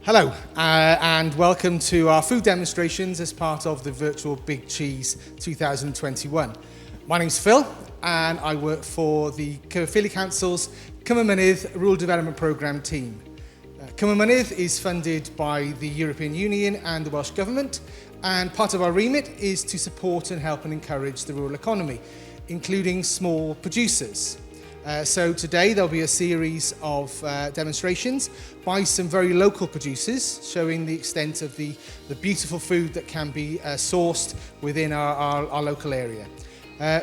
Hello, and welcome to our food demonstrations as part of the virtual Big Cheese 2021. My name's Phil, and I work for the Caerphilly Council's Cymru Mynydd Rural Development Programme team. Cymru Mynydd is funded by the European Union and the Welsh Government, and part of our remit is to support and help and encourage the rural economy, including small producers. So today there'll be a series of demonstrations by some very local producers showing the extent of the beautiful food that can be sourced within our local area.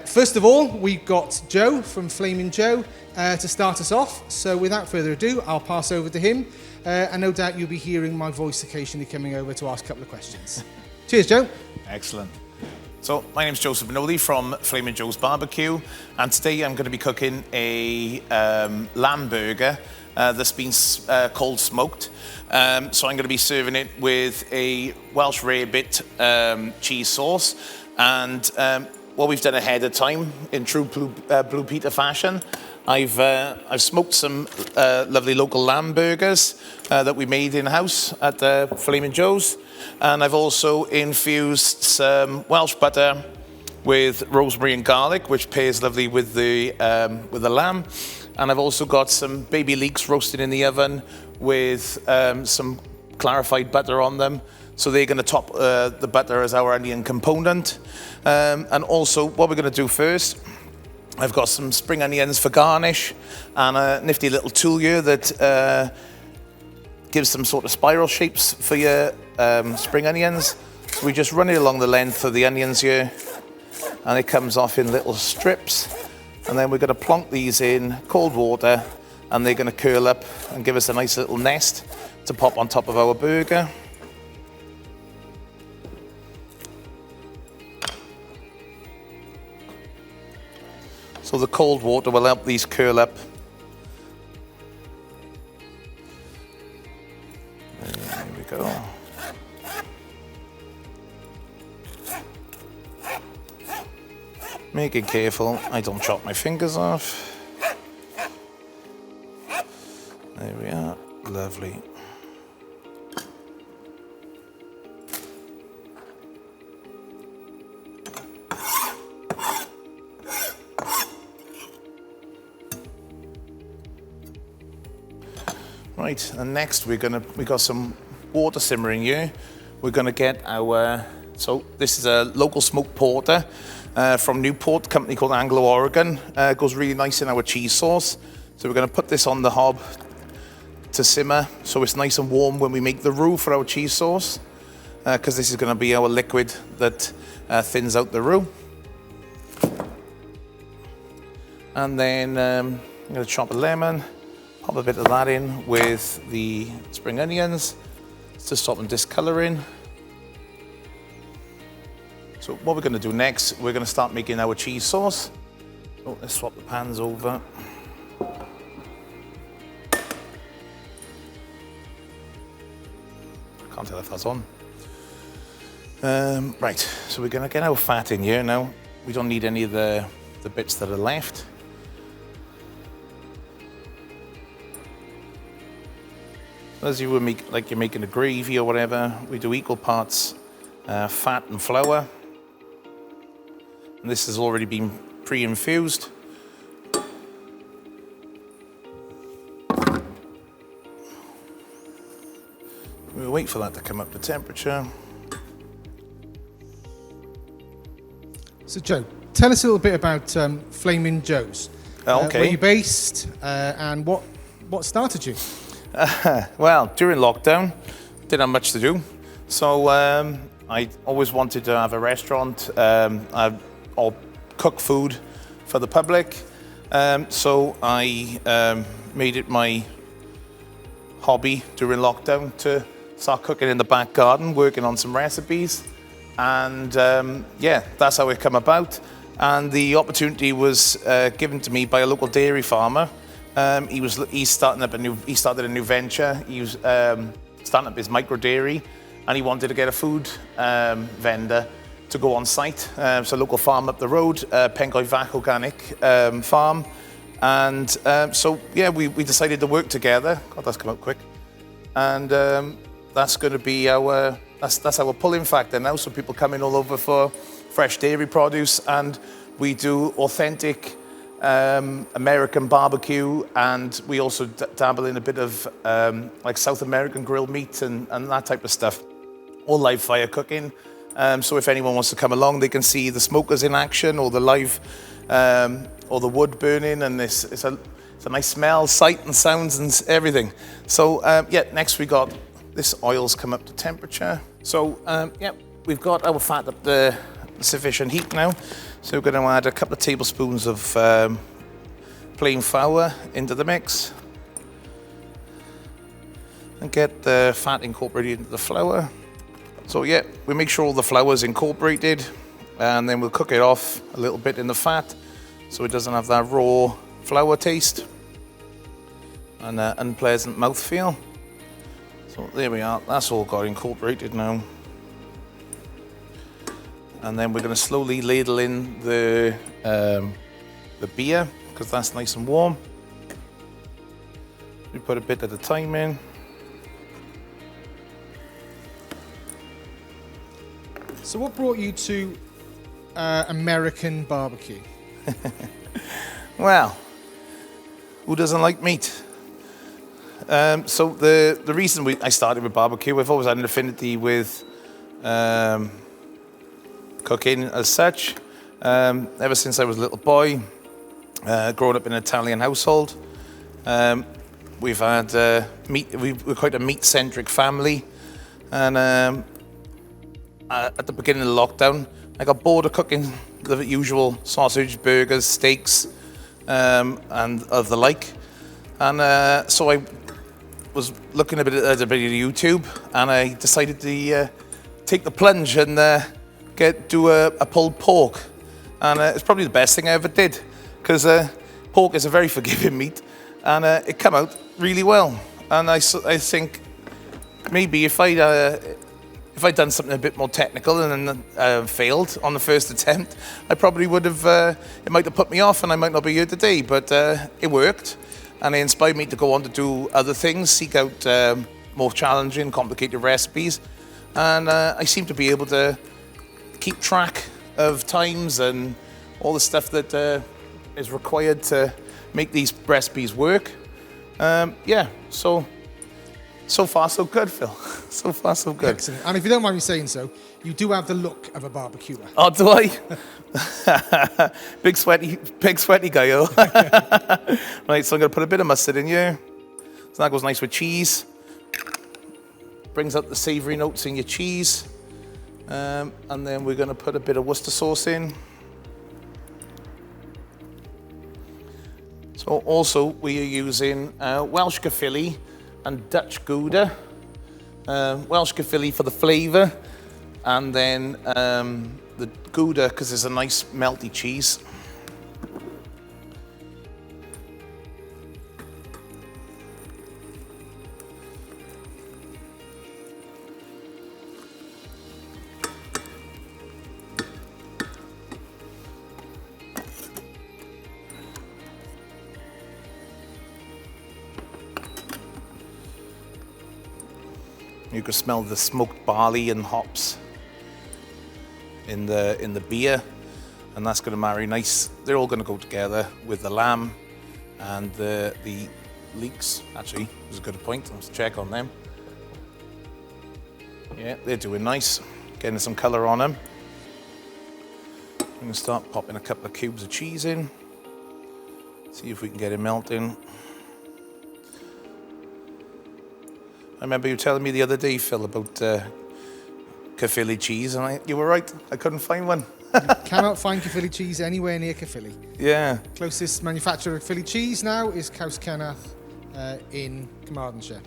First of all, we've got Joe from Flamin to start us off. So without further ado, I'll pass over to him, and no doubt you'll be hearing my voice occasionally coming over to ask a couple of questions. Cheers, Joe. Excellent. So my name's Joseph Benoli from Flamin Joe's Barbecue, and today I'm going to be cooking a lamb burger that's been cold smoked. So I'm going to be serving it with a Welsh rarebit cheese sauce, and what we've done ahead of time in true Blue Peter fashion, I've smoked some lovely local lamb burgers that we made in-house at Flamin Joe's. And I've also infused some Welsh butter with rosemary and garlic, which pairs lovely with the lamb. And I've also got some baby leeks roasted in the oven with some clarified butter on them. So they're going to top the butter as our onion component. And also, what we're going to do first, I've got some spring onions for garnish and a nifty little tool here that gives some sort of spiral shapes for your spring onions. So we just run it along the length of the onions here, and it comes off in little strips. And then we're going to plonk these in cold water, and they're going to curl up and give us a nice little nest to pop on top of our burger. So the cold water will help these curl up. There we go. Make it careful I don't chop my fingers off. There we are, lovely. Right, and next we got some water simmering here. We're gonna get our, so this is a local smoked porter from Newport, a company called Anglo-Oregon. It goes really nice in our cheese sauce. So we're gonna put this on the hob to simmer so it's nice and warm when we make the roux for our cheese sauce, because this is gonna be our liquid that thins out the roux. And then I'm gonna chop a lemon, pop a bit of that in with the spring onions to stop them discoloring. So what we're going to do next, we're going to start making our cheese sauce. So let's swap the pans over. Can't tell if that's on. Right, so we're going to get our fat in here now. We don't need any of the bits that are left. As you would make, like you're making a gravy or whatever, we do equal parts fat and flour. And this has already been pre-infused. We'll wait for that to come up to temperature. So Joe, tell us a little bit about Flamin Joe's. Okay. Where you're based and what started you? Well, during lockdown, didn't have much to do. So I always wanted to have a restaurant or cook food for the public. So I made it my hobby during lockdown to start cooking in the back garden, working on some recipes. And yeah, that's how it came about. And the opportunity was given to me by a local dairy farmer. He started a new venture. He was starting up his micro dairy, and he wanted to get a food vendor to go on site. So local farm up the road, Pengoy Vac Organic Farm. And so yeah, we decided to work together. God, that's come up quick. And that's going to be our that's our pulling factor now. So people come in all over for fresh dairy produce, and we do authentic American barbecue, and we also dabble in a bit of like South American grilled meat and that type of stuff. All live fire cooking. So if anyone wants to come along, they can see the smokers in action, or the live, or the wood burning, and it's a nice smell, sight and sounds and everything. So yeah, next we got this oil's come up to temperature. So yeah, we've got our fat up to sufficient heat now. So we're going to add a couple of tablespoons of plain flour into the mix and get the fat incorporated into the flour. So yeah, we make sure all the flour's incorporated, and then we'll cook it off a little bit in the fat so it doesn't have that raw flour taste and unpleasant mouthfeel. So there we are, that's all got incorporated now. And then we're going to slowly ladle in the beer, because that's nice and warm. We put a bit at a time in. So what brought you to American barbecue? Well, who doesn't like meat? So the reason I started with barbecue, I've always had an affinity with cooking as such. Ever since I was a little boy, growing up in an Italian household, we've had meat. We're quite a meat-centric family, and at the beginning of the lockdown, I got bored of cooking the usual sausage, burgers, steaks, and of the like. And so I was looking at a bit of YouTube, and I decided to take the plunge and do a pulled pork. And it's probably the best thing I ever did, because pork is a very forgiving meat, and it came out really well. And I think maybe if I'd done something a bit more technical and then failed on the first attempt, I probably would have, it might have put me off and I might not be here today, but it worked. And it inspired me to go on to do other things, seek out more challenging, complicated recipes. And I seem to be able to keep track of times and all the stuff that is required to make these recipes work. Yeah, so far so good, Phil. So far so good. Excellent. And if you don't mind me saying so, you do have the look of a barbecuer. Oh, do I? big sweaty guy, oh. Right, so I'm going to put a bit of mustard in here. So that goes nice with cheese. Brings out the savoury notes in your cheese. And then we're going to put a bit of Worcester sauce in. So also we are using Welsh Caerphilly and Dutch Gouda. Welsh Caerphilly for the flavour, and then the Gouda because it's a nice melty cheese. You can smell the smoked barley and hops in the beer, and that's going to marry nice. They're all going to go together with the lamb and the leeks. Actually, was a good point. Let's check on them. Yeah, they're doing nice, getting some colour on them. I'm going to start popping a couple of cubes of cheese in. See if we can get it melting. I remember you telling me the other day, Phil, about Caerphilly cheese, and you were right. I couldn't find one. You cannot find Caerphilly cheese anywhere near Caerphilly. Yeah. Closest manufacturer of Caerphilly cheese now is Caws Cenarth in Carmarthenshire.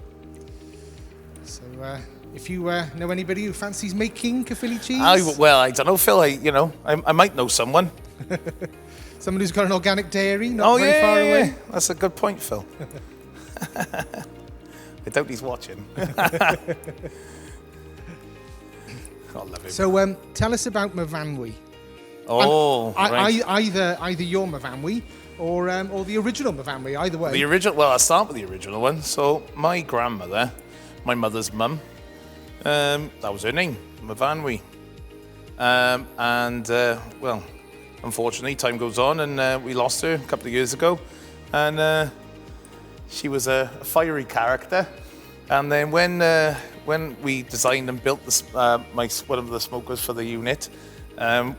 So if you know anybody who fancies making Caerphilly cheese... I don't know, Phil. I might know someone. Someone who's got an organic dairy, not very far away. Yeah. That's a good point, Phil. I doubt he's watching. I love him. So tell us about Myfanwy. Oh, right. Either your Myfanwy or the original Myfanwy, either way. The original. Well, I'll start with the original one. So my grandmother, my mother's mum, That was her name, Mavanwi. Well, unfortunately, time goes on, and we lost her a couple of years ago. And she was a fiery character. And then when we designed and built this, one of the smokers for the unit, I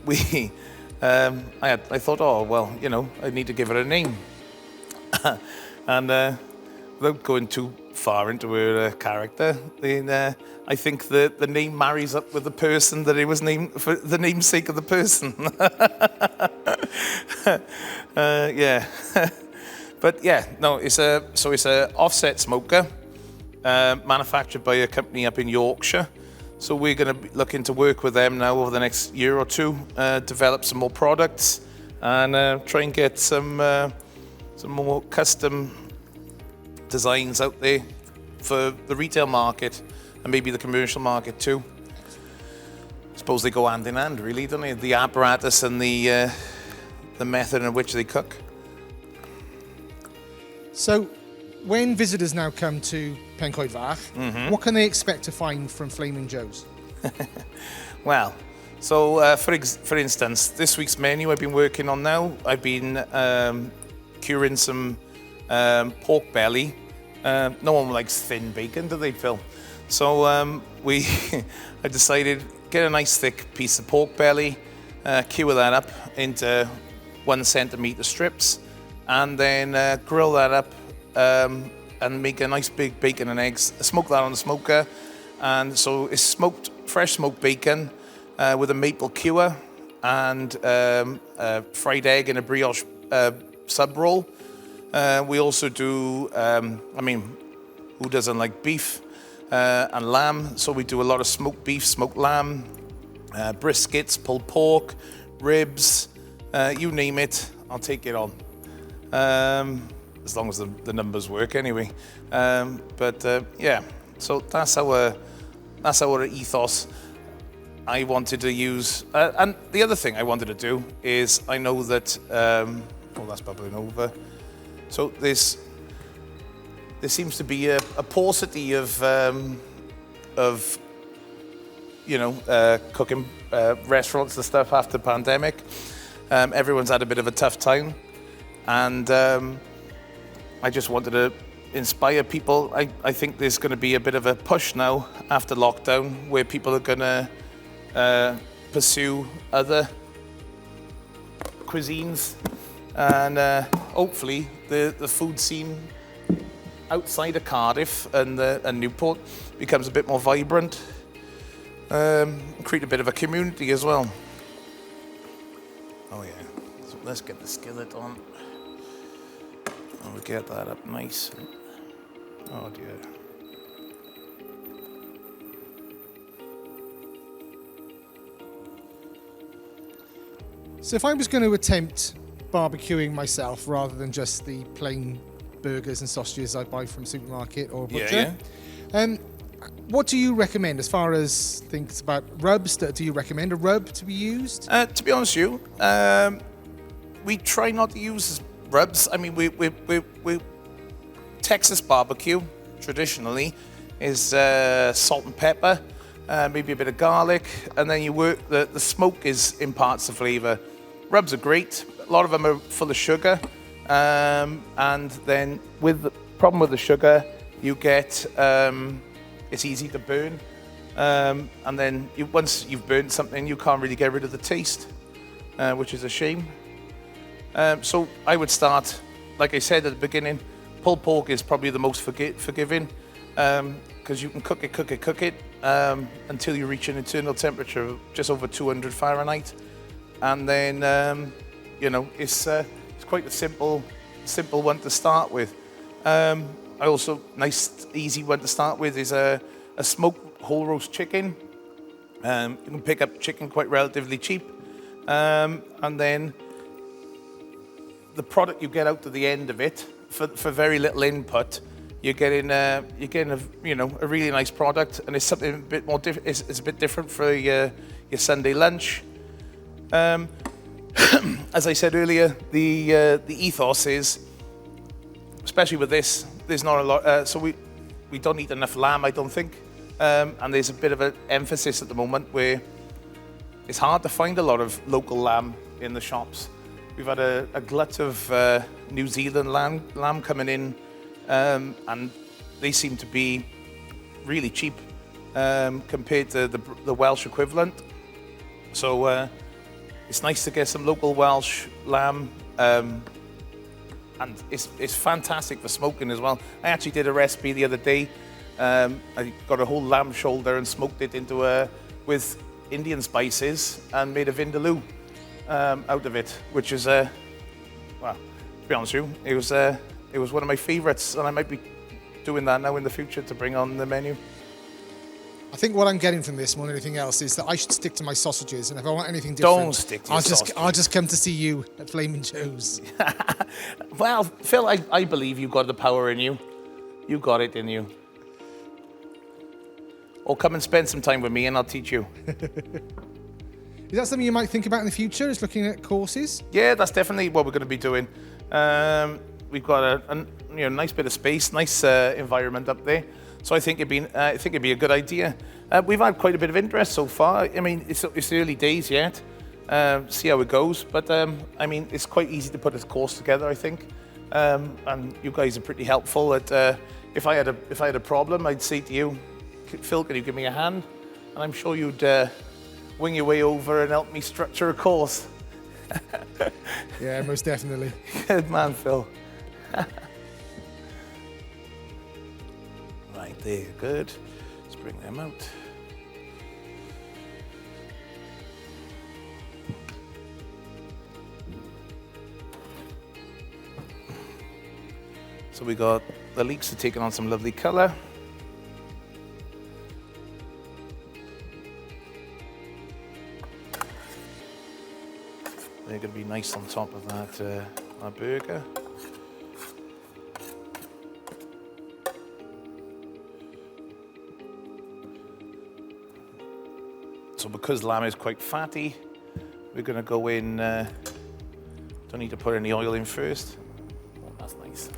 thought, oh well, you know, I need to give her a name. And without going too far into her character, then I think that the name marries up with the person that it was named for, the namesake of the person. Yeah. But yeah, no, it's a offset smoker, manufactured by a company up in Yorkshire. So we're going to be looking to work with them now over the next year or two, develop some more products, and try and get some more custom designs out there for the retail market and maybe the commercial market too. I suppose they go hand in hand, really, don't they? The apparatus and the method in which they cook. So, when visitors now come to Pencoed Fach, what can they expect to find from Flamin' Joe's? Well, so for instance, this week's menu I've been working on now, I've been curing some pork belly. No one likes thin bacon, do they, Phil? So I decided get a nice thick piece of pork belly, cure that up into 1 centimeter strips, and then grill that up and make a nice big bacon and eggs. Smoke that on the smoker, and so it's fresh smoked bacon with a maple cure and fried egg in a brioche sub roll. We also do, who doesn't like beef and lamb? So we do a lot of smoked beef, smoked lamb, briskets, pulled pork, ribs, you name it, I'll take it on. As long as the numbers work anyway. Yeah, so that's our ethos. I wanted to use, and the other thing I wanted to do is, I know that, that's bubbling over. So there seems to be a paucity of cooking restaurants and stuff after the pandemic. Everyone's had a bit of a tough time, and I just wanted to inspire people. I think there's going to be a bit of a push now after lockdown where people are going to pursue other cuisines, and hopefully the food scene outside of Cardiff and Newport becomes a bit more vibrant, create a bit of a community as well. Oh yeah, so let's get the skillet on. And we'll get that up nice. Oh dear. So if I was going to attempt barbecuing myself rather than just the plain burgers and sausages I buy from supermarket or butcher, what do you recommend as far as things about rubs? Do you recommend a rub to be used? To be honest with you, we try not to use rubs. I mean, we Texas barbecue traditionally is salt and pepper, maybe a bit of garlic, and then you work the smoke imparts the flavour. Rubs are great. A lot of them are full of sugar, and then with the problem with the sugar, you get it's easy to burn, and then once you've burnt something, you can't really get rid of the taste, which is a shame. So I would start, like I said at the beginning, pulled pork is probably the most forgiving, because you can cook it until you reach an internal temperature of just over 200 Fahrenheit, and then it's quite a simple one to start with. I also, nice easy one to start with is a smoked whole roast chicken. You can pick up chicken quite relatively cheap, and then the product you get out to the end of it for very little input, you're getting a really nice product, and it's something a bit more it's a bit different for your Sunday lunch. As I said earlier, the ethos is, especially with this, there's not a lot, so we don't eat enough lamb, I don't think. And there's a bit of an emphasis at the moment where it's hard to find a lot of local lamb in the shops. We've had a glut of New Zealand lamb coming in, and they seem to be really cheap compared to the Welsh equivalent. So it's nice to get some local Welsh lamb, and it's fantastic for smoking as well. I actually did a recipe the other day. I got a whole lamb shoulder and smoked it into with Indian spices and made a vindaloo out of it, which is well, to be honest with you, it was one of my favourites, and I might be doing that now in the future to bring on the menu. I think what I'm getting from this more than anything else is that I should stick to my sausages, and if I want anything different, Don't stick to your sausages. I'll just come to see you at Flamin Joe's. Well, Phil, I believe you've got the power in you. You got it in you. Or come and spend some time with me and I'll teach you. Is that something you might think about in the future, is looking at courses? Yeah, that's definitely what we're going to be doing. We've got a nice bit of space, nice environment up there. So I think it'd be a good idea. We've had quite a bit of interest so far. I mean, it's early days yet. See how it goes. But I mean, it's quite easy to put a course together, I think. And you guys are pretty helpful. If I had a problem, I'd say to you, Phil, can you give me a hand? And I'm sure you'd wing your way over and help me structure a course. Yeah, most definitely. Good man, Phil. Right there, good. Let's bring them out. So we got the leeks are taking on some lovely colour. They're going to be nice on top of that burger. So because lamb is quite fatty, we're going to go in, don't need to put any oil in first. Oh, that's nice.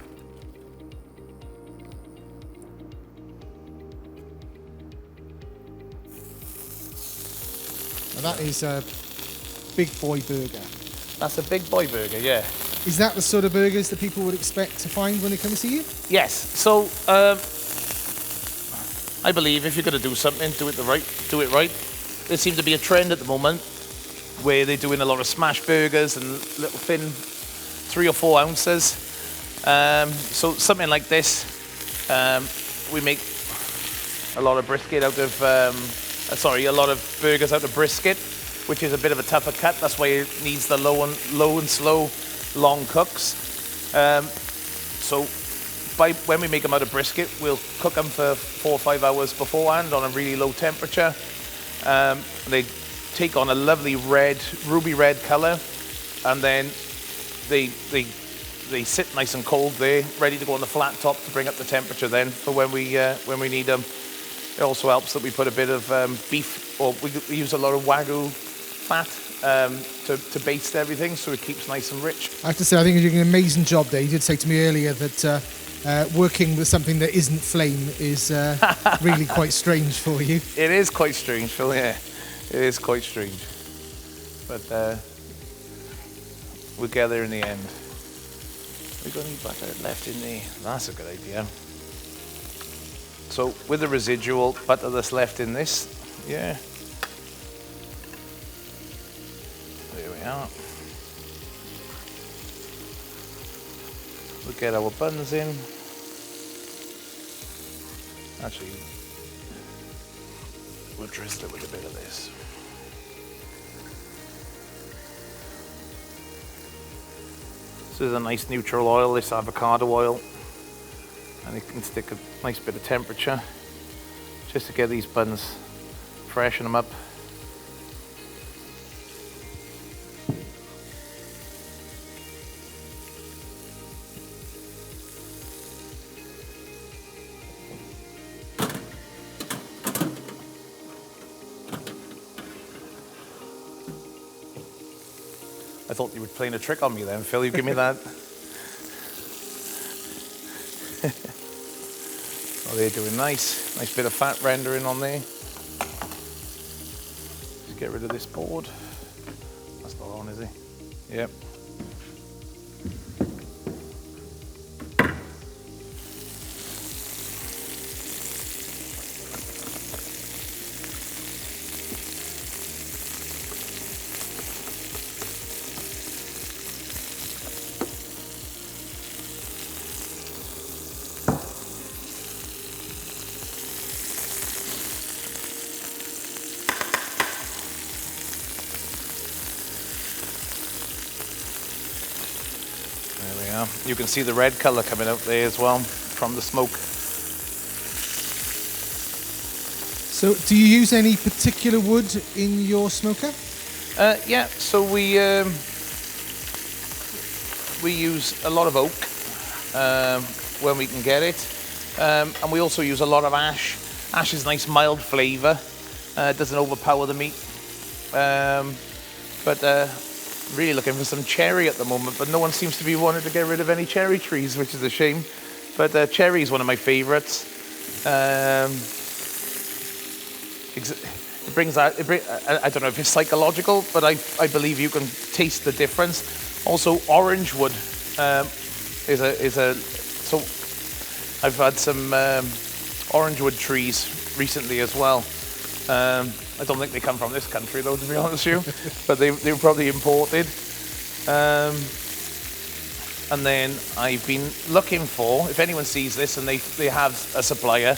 And that is a big boy burger. That's a big boy burger, yeah. Is that the sort of burgers that people would expect to find when they come to see you? Yes. So I believe if you're going to do something, do it right. There seems to be a trend at the moment where they're doing a lot of smash burgers and little thin 3 or 4 ounces. So something like this, we make a lot of brisket out of, a lot of burgers out of brisket, which is a bit of a tougher cut. That's why it needs the low and slow, long cooks. So when we make them out of brisket, we'll cook them for 4 or 5 hours beforehand on a really low temperature. They take on a lovely ruby red color, and then they sit nice and cold there, ready to go on the flat top to bring up the temperature then for when we need them. It also helps that we put a bit of beef, or we use a lot of Wagyu fat to baste everything, so it keeps nice and rich. I have to say, I think you're doing an amazing job there. You did say to me earlier that working with something that isn't flame is really quite strange for you. It is quite strange, Phil, yeah. It is quite strange. But we'll get there in the end. We've got any butter left in there. That's a good idea. So with the residual butter that's left in this, yeah. There we are. We'll get our buns in. Actually, we'll drizzle it with a bit of this. This is a nice neutral oil, this avocado oil. And you can stick a nice bit of temperature just to get these buns, freshen them up. I thought you were playing a trick on me then, Phil. You give me that. Oh, they're doing nice. Nice bit of fat rendering on there. Just get rid of this board. That's not on, is it? Yep. There we are. You can see the red colour coming out there as well from the smoke. So do you use any particular wood in your smoker? Yeah, so we use a lot of oak when we can get it, and we also use a lot of ash. Ash is a nice mild flavour. It doesn't overpower the meat, but really looking for some cherry at the moment, but no one seems to be wanting to get rid of any cherry trees, which is a shame. But cherry is one of my favourites. It brings out, I don't know if it's psychological, but I believe you can taste the difference. Also, orange wood is a, so I've had some orange wood trees recently as well. I don't think they come from this country though, to be honest with you, but they were probably imported. And then I've been looking for, if anyone sees this and they have a supplier,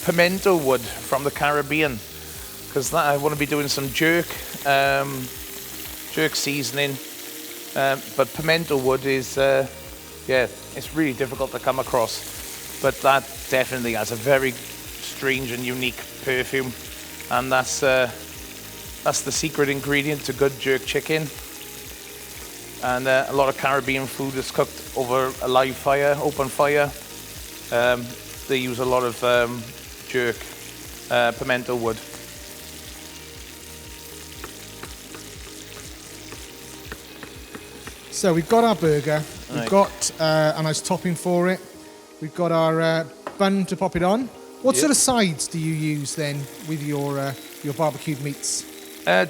pimento wood from the Caribbean, because I want to be doing some jerk seasoning. But pimento wood is, yeah, it's really difficult to come across, but that definitely has a very strange and unique perfume, and that's the secret ingredient to good jerk chicken. And a lot of Caribbean food is cooked over a live fire, open fire. They use a lot of jerk pimento wood. So we've got our burger, we've got a nice topping for it, we've got our bun to pop it on. What sort of sides do you use then with your barbecued meats?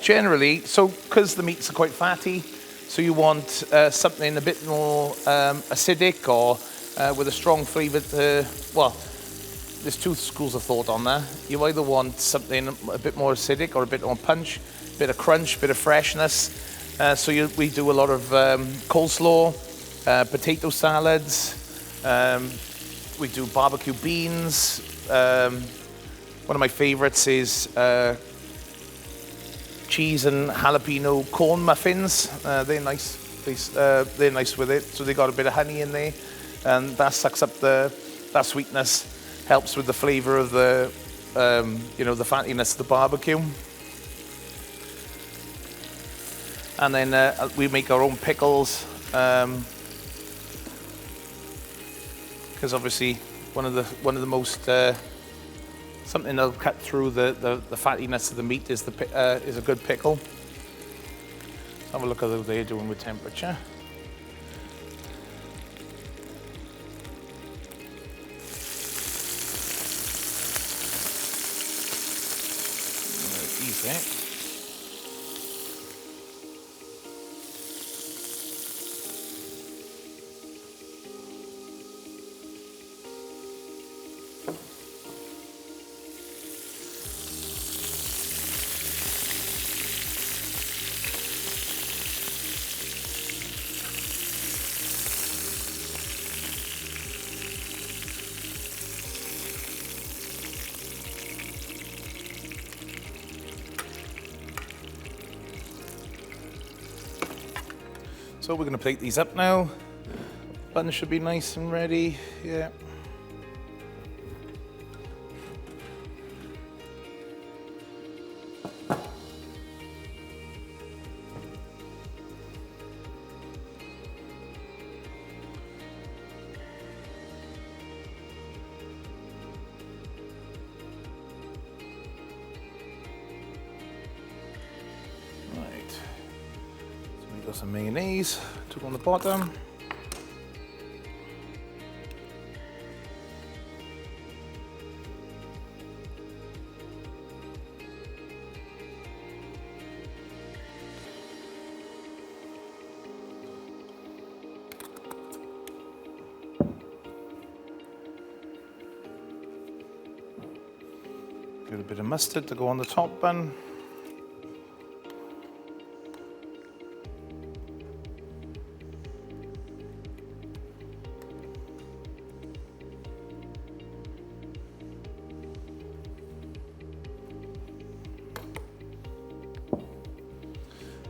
Generally, so because the meats are quite fatty, so you want something a bit more acidic or with a strong flavour. Well, there's two schools of thought on that. You either want something a bit more acidic or a bit more punch, a bit of crunch, a bit of freshness. So we do a lot of coleslaw, potato salads. We do barbecue beans. One of my favourites is cheese and jalapeno corn muffins. They're nice. They're nice with it. So they got a bit of honey in there, and that sucks up that sweetness, helps with the flavour of the the fattiness of the barbecue. And then we make our own pickles, because obviously one of the most something that'll cut through the fattiness of the meat is a good pickle. Let's have a look at how they're doing with temperature. Easy. So we're going to plate these up now. Bun should be nice and ready. Yeah. Got some mayonnaise to go on the bottom. Give it a bit of mustard to go on the top bun.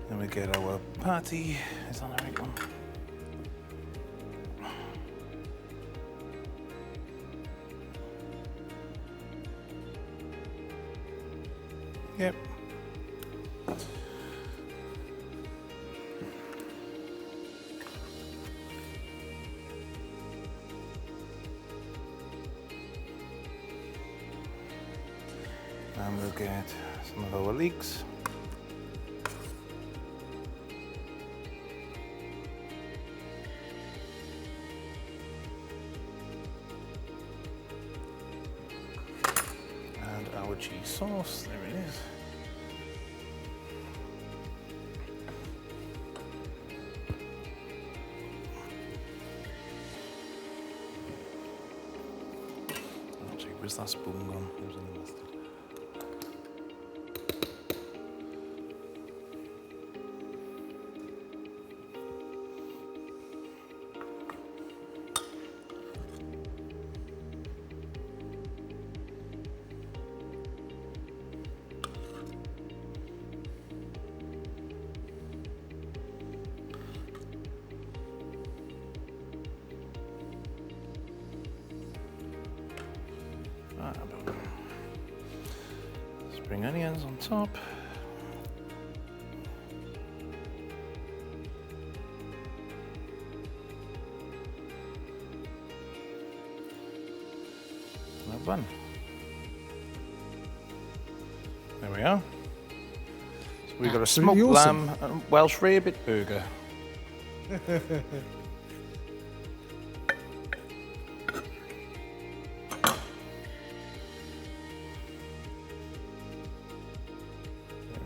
Then we get our patty. Is that the right one? Yep. And we'll get some of our leeks. And our cheese sauce, there it is. Actually, where's that spoon gone? It was in the mustard. Spring onions on top. And a bun. There we are. So we've got a smoked Absolutely awesome. lamb and Welsh rarebit burger. There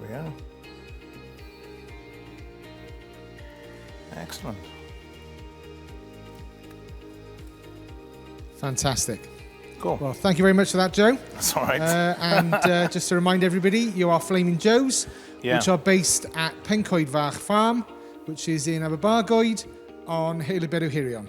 we go. Excellent. Fantastic. Cool. Well, thank you very much for that, Joe. That's all right. And just to remind everybody, you are Flamin Joes, Yeah. which are based at Pencoed Fach Farm, which is in Aberbargoed on Halebedo Hirion.